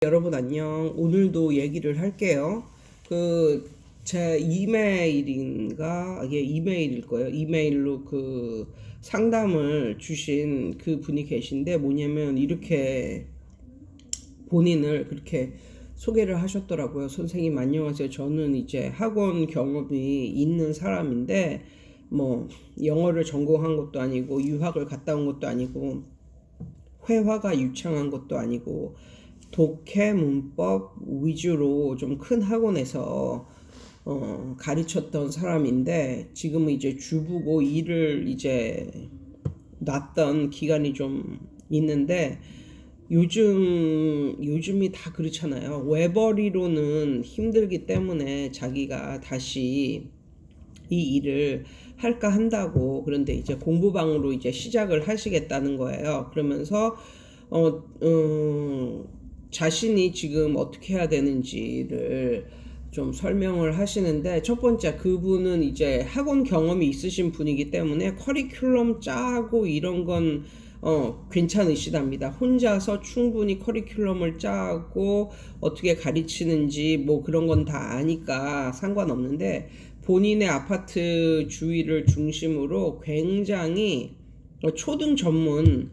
여러분 안녕. 오늘도 얘기를 할게요. 제 이메일인가? 이메일일 거예요. 이메일로 상담을 주신 그 분이 계신데 뭐냐면 이렇게 본인을 그렇게 소개를 하셨더라고요. 선생님 안녕하세요. 저는 이제 학원 경험이 있는 사람인데 뭐 영어를 전공한 것도 아니고 유학을 갔다 온 것도 아니고 회화가 유창한 것도 아니고 독해 문법 위주로 좀 큰 학원에서 가르쳤던 사람인데 지금은 이제 주부고 일을 이제 놨던 기간이 좀 있는데 요즘이 다 그렇잖아요. 외벌이로는 힘들기 때문에 자기가 다시 이 일을 할까 한다고. 그런데 이제 공부방으로 이제 시작을 하시겠다는 거예요. 그러면서 자신이 지금 어떻게 해야 되는지를 좀 설명을 하시는데, 첫 번째, 그분은 이제 학원 경험이 있으신 분이기 때문에 커리큘럼 짜고 이런 건 괜찮으시답니다. 혼자서 충분히 커리큘럼을 짜고 어떻게 가르치는지 뭐 그런 건 다 아니까 상관없는데, 본인의 아파트 주위를 중심으로 굉장히 초등 전문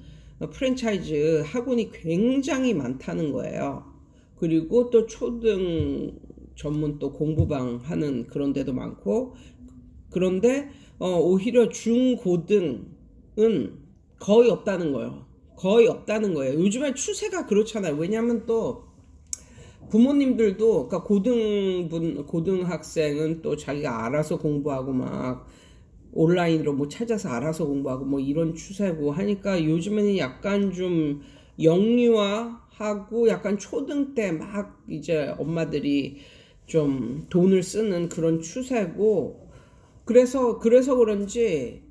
프랜차이즈 학원이 굉장히 많다는 거예요. 그리고 또 초등 전문 또 공부방 하는 그런 데도 많고, 그런데 오히려 중고등은 거의 없다는 거예요. 거의 없다는 거예요. 요즘에 추세가 그렇잖아요. 왜냐하면 또 부모님들도, 그러니까 고등학생은 또 자기가 알아서 공부하고 막 온라인으로 뭐 찾아서 알아서 공부하고 뭐 이런 추세고 하니까 요즘에는 약간 좀 영유아하고 약간 초등 때 막 이제 엄마들이 좀 돈을 쓰는 그런 추세고, 그래서 그런지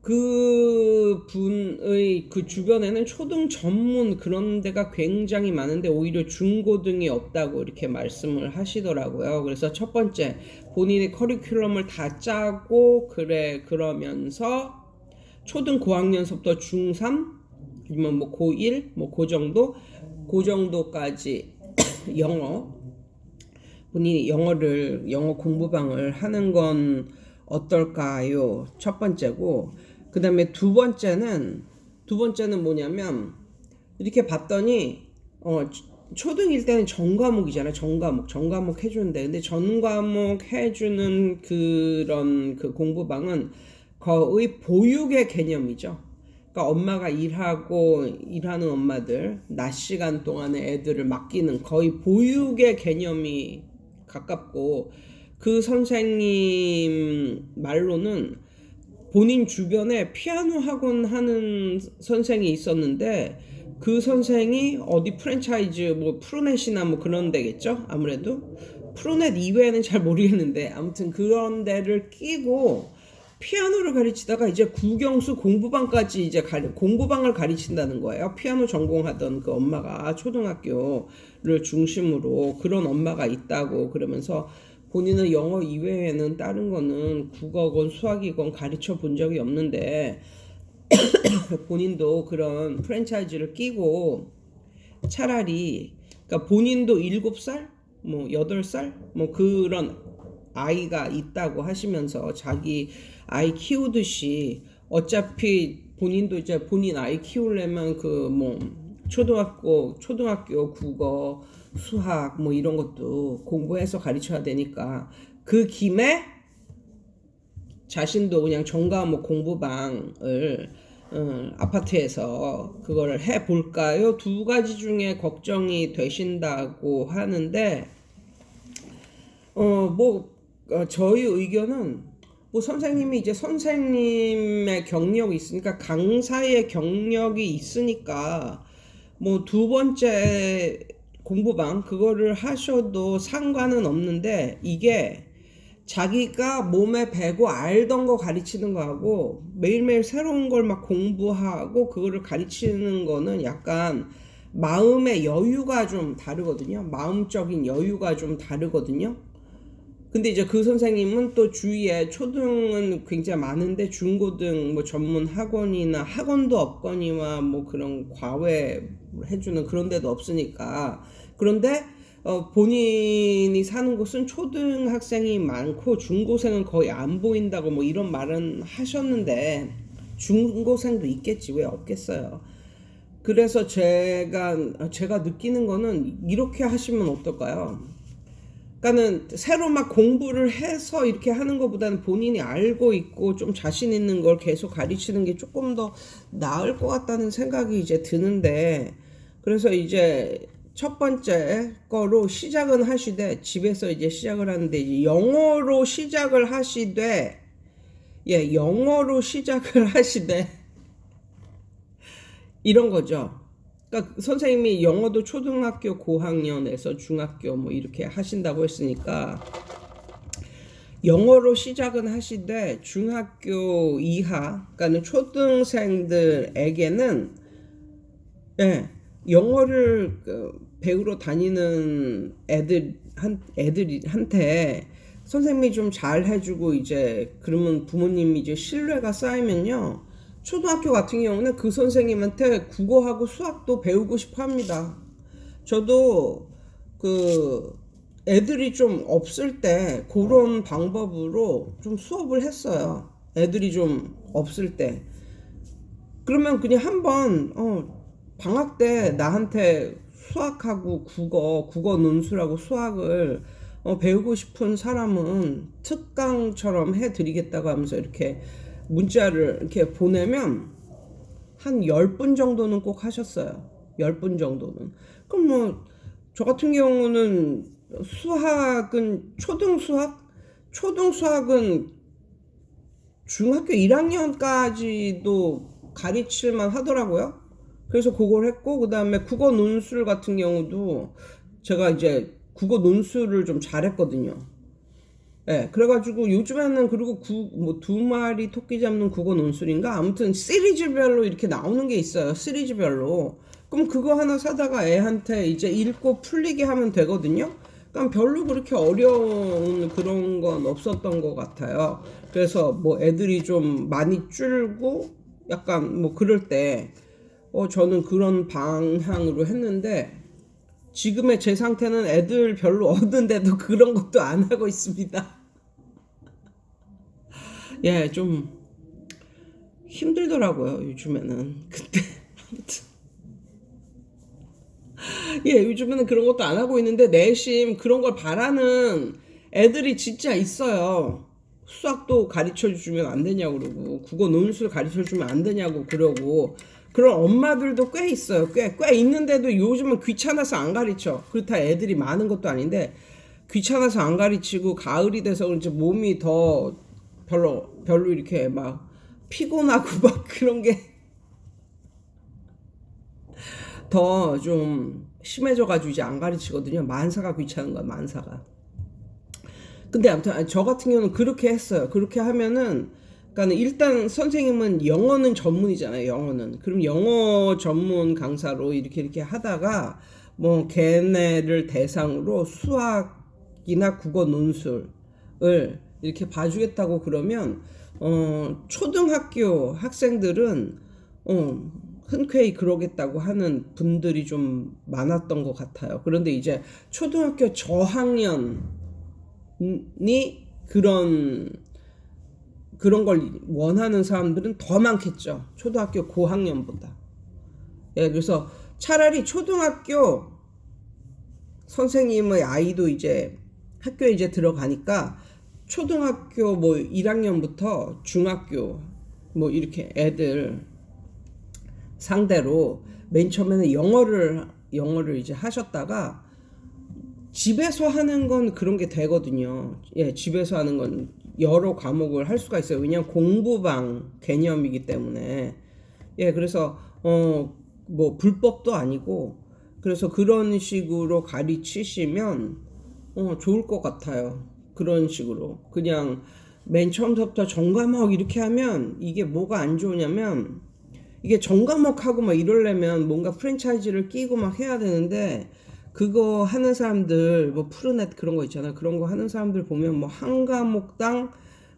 그 분의 그 주변에는 초등 전문 그런 데가 굉장히 많은데 오히려 중고등이 없다고 이렇게 말씀을 하시더라고요. 그래서 첫 번째, 본인의 커리큘럼을 다 짜고 그러면서 초등 고학년서부터 중3 아니면 뭐 고1 뭐 그 정도까지 본인이 영어 공부방을 하는 건 어떨까요? 첫 번째고, 그 다음에 두 번째는 뭐냐면, 이렇게 봤더니 초등일 때는 전과목이잖아요. 전과목 해주는데, 근데 전과목 해주는 그런 그 공부방은 거의 보육의 개념이죠. 그러니까 엄마가 일하는 엄마들 낮 시간 동안에 애들을 맡기는 거의 보육의 개념이 가깝고, 그 선생님 말로는 본인 주변에 피아노 학원 하는 선생이 있었는데, 그 선생이 어디 프랜차이즈 뭐 프로넷이나 뭐 그런 데겠죠. 아무래도 프로넷 이외에는 잘 모르겠는데 아무튼 그런 데를 끼고 피아노를 가르치다가 이제 국영수 공부방까지 이제 공부방을 가르친다는 거예요. 피아노 전공하던 그 엄마가 초등학교를 중심으로 그런 엄마가 있다고. 그러면서 본인은 영어 이외에는 다른 거는 국어건 수학이건 가르쳐 본 적이 없는데 본인도 그런 프랜차이즈를 끼고 차라리, 그러니까 본인도 7살 뭐 8살 뭐 그런 아이가 있다고 하시면서 자기 아이 키우듯이 어차피 본인도 이제 본인 아이 키우려면 그 뭐 초등학교 국어 수학 뭐 이런 것도 공부해서 가르쳐야 되니까 그 김에 자신도 그냥 전과목 공부방을 아파트에서 그거를 해 볼까요? 두 가지 중에 걱정이 되신다고 하는데, 저희 의견은 뭐 선생님이 이제 선생님의 경력이 있으니까, 강사의 경력이 있으니까 뭐 두 번째 공부방 그거를 하셔도 상관은 없는데, 이게 자기가 몸에 배고 알던 거 가르치는 거하고 매일매일 새로운 걸 막 공부하고 그거를 가르치는 거는 약간 마음의 여유가 좀 다르거든요. 마음적인 여유가 좀 다르거든요. 근데 이제 그 선생님은 또 주위에 초등은 굉장히 많은데 중고등 뭐 전문 학원이나 학원도 없거니와 뭐 그런 과외 해주는 그런 데도 없으니까 그런데 본인이 사는 곳은 초등학생이 많고 중고생은 거의 안 보인다고 뭐 이런 말은 하셨는데 중고생도 있겠지 왜 없겠어요. 그래서 제가 느끼는 거는 이렇게 하시면 어떨까요? 그러니까는 새로 막 공부를 해서 이렇게 하는 것보다는 본인이 알고 있고 좀 자신 있는 걸 계속 가르치는 게 조금 더 나을 것 같다는 생각이 이제 드는데, 그래서 이제 첫 번째 거로 시작은 하시되 집에서 이제 시작을 하는데 이제 영어로 시작을 하시되, 영어로 시작을 하시되 이런 거죠. 그러니까 선생님이 영어도 초등학교 고학년에서 중학교 뭐 이렇게 하신다고 했으니까 영어로 시작은 하시되 중학교 이하, 그러니까 초등생들에게는 영어를 배우러 다니는 애들한테 선생님이 좀 잘 해주고 이제 그러면 부모님이 이제 신뢰가 쌓이면요. 초등학교 같은 경우는 그 선생님한테 국어하고 수학도 배우고 싶어 합니다. 저도 애들이 좀 없을 때 그런 방법으로 좀 수업을 했어요. 애들이 좀 없을 때. 그러면 그냥 한번 방학 때 나한테 수학하고 국어 논술하고 수학을 배우고 싶은 사람은 특강처럼 해드리겠다고 하면서 이렇게 문자를 이렇게 보내면 한 10분 정도는 꼭 하셨어요. 10분 정도는. 그럼 뭐 저 같은 경우는 수학은 초등수학은 중학교 1학년까지도 가르칠만 하더라고요. 그래서 그걸 했고, 그 다음에 국어 논술 같은 경우도 제가 이제 국어 논술을 좀 잘했거든요. 그래가지고 요즘에는 그리고 뭐 2마리 토끼 잡는 국어 논술인가? 아무튼 시리즈별로 이렇게 나오는 게 있어요. 시리즈별로. 그럼 그거 하나 사다가 애한테 이제 읽고 풀리게 하면 되거든요. 그럼 별로 그렇게 어려운 그런 건 없었던 것 같아요. 그래서 뭐 애들이 좀 많이 줄고 약간 뭐 그럴 때 저는 그런 방향으로 했는데, 지금의 제 상태는 애들 별로 없는데도 그런 것도 안 하고 있습니다. 좀 힘들더라고요, 요즘에는. 근데 아무튼 요즘에는 그런 것도 안 하고 있는데 내심 그런 걸 바라는 애들이 진짜 있어요. 수학도 가르쳐 주면 안 되냐고 그러고 국어 논술 가르쳐 주면 안 되냐고 그러고 그런 엄마들도 꽤 있어요. 꽤 있는데도 요즘은 귀찮아서 안 가르쳐. 그렇다 애들이 많은 것도 아닌데 귀찮아서 안 가르치고 가을이 돼서 그런지 몸이 더 별로 이렇게 막 피곤하고 막 그런 게 더 좀 심해져가지고 이제 안 가르치거든요. 만사가 귀찮은 거야, 만사가. 근데 아무튼 저 같은 경우는 그렇게 했어요. 그렇게 하면은, 그러니까 일단 선생님은 영어는 전문이잖아요. 영어는. 그럼 영어 전문 강사로 이렇게 하다가 뭐 걔네를 대상으로 수학이나 국어 논술을 이렇게 봐주겠다고 그러면 초등학교 학생들은 흔쾌히 그러겠다고 하는 분들이 좀 많았던 것 같아요. 그런데 이제 초등학교 저학년이 그런 걸 원하는 사람들은 더 많겠죠. 초등학교 고학년보다. 그래서 차라리 초등학교 선생님의 아이도 이제 학교에 이제 들어가니까 초등학교 뭐 1학년부터 중학교 뭐 이렇게 애들 상대로 맨 처음에는 영어를 이제 하셨다가 집에서 하는 건 그런 게 되거든요. 집에서 하는 건 여러 과목을 할 수가 있어요. 왜냐하면 공부방 개념이기 때문에. 그래서 뭐 불법도 아니고, 그래서 그런 식으로 가르치시면 좋을 것 같아요. 그런 식으로 그냥 맨 처음부터 전과목 이렇게 하면 이게 뭐가 안 좋으냐면, 이게 전과목하고 막 이러려면 뭔가 프랜차이즈를 끼고 막 해야 되는데, 그거 하는 사람들 뭐 푸르넷 그런 거 있잖아. 그런 거 하는 사람들 보면 뭐 한 과목당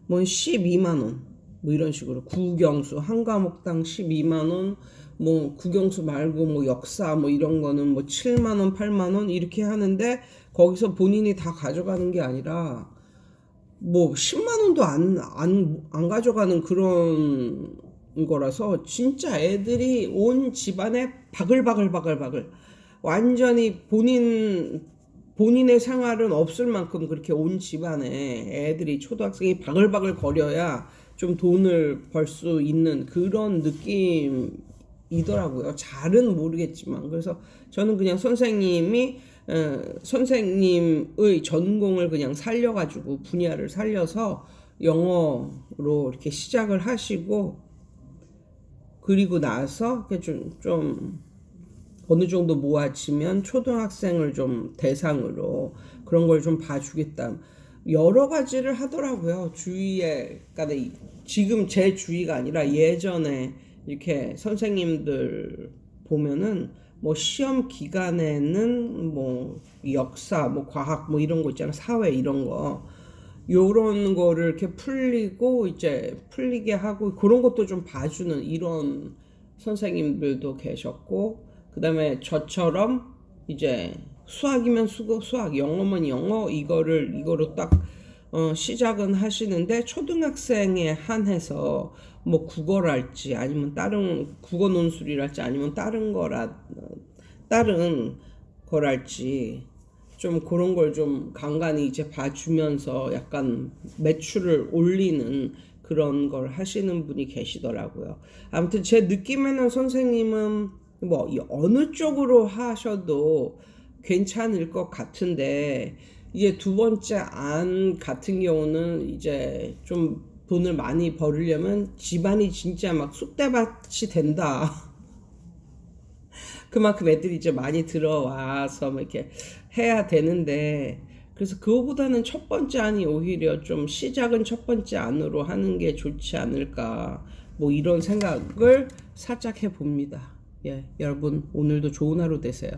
뭐 12만 원 뭐 이런 식으로, 국영수 한 과목당 12만 원, 뭐 국영수 말고 뭐 역사 뭐 이런 거는 뭐 7만 원, 8만 원 이렇게 하는데 거기서 본인이 다 가져가는 게 아니라 뭐 10만 원도 안 가져가는 그런 거라서 진짜 애들이 온 집안에 바글바글 완전히 본인의 생활은 없을 만큼 그렇게 온 집안에 애들이 초등학생이 바글바글 거려야 좀 돈을 벌 수 있는 그런 느낌이더라고요. 잘은 모르겠지만. 그래서 저는 그냥 선생님의 전공을 그냥 살려가지고 분야를 살려서 영어로 이렇게 시작을 하시고 그리고 나서 좀 어느 정도 모아지면 초등학생을 좀 대상으로 그런 걸 좀 봐주겠다. 여러 가지를 하더라고요. 주위에, 그러니까 지금 제 주위가 아니라 예전에 이렇게 선생님들 보면은 뭐 시험 기간에는 뭐 역사, 뭐 과학, 뭐 이런 거 있잖아. 사회 이런 거. 요런 거를 이렇게 풀리고 이제 풀리게 하고 그런 것도 좀 봐주는 이런 선생님들도 계셨고 그다음에 저처럼 이제 수학이면 수학, 영어면 영어 이거로 딱 시작은 하시는데 초등학생에 한해서 뭐 국어랄지 아니면 다른 국어 논술이랄지 아니면 다른 거랄지 좀 그런 걸 좀 간간히 이제 봐주면서 약간 매출을 올리는 그런 걸 하시는 분이 계시더라고요. 아무튼 제 느낌에는 선생님은 뭐 어느 쪽으로 하셔도 괜찮을 것 같은데 이제 두 번째 안 같은 경우는 이제 좀 돈을 많이 벌으려면 집안이 진짜 막 쑥대밭이 된다. 그만큼 애들이 이제 많이 들어와서 뭐 이렇게 해야 되는데 그래서 그거보다는 첫 번째 안이 오히려 좀 시작은 첫 번째 안으로 하는 게 좋지 않을까 뭐 이런 생각을 살짝 해봅니다. 예, 여러분 오늘도 좋은 하루 되세요.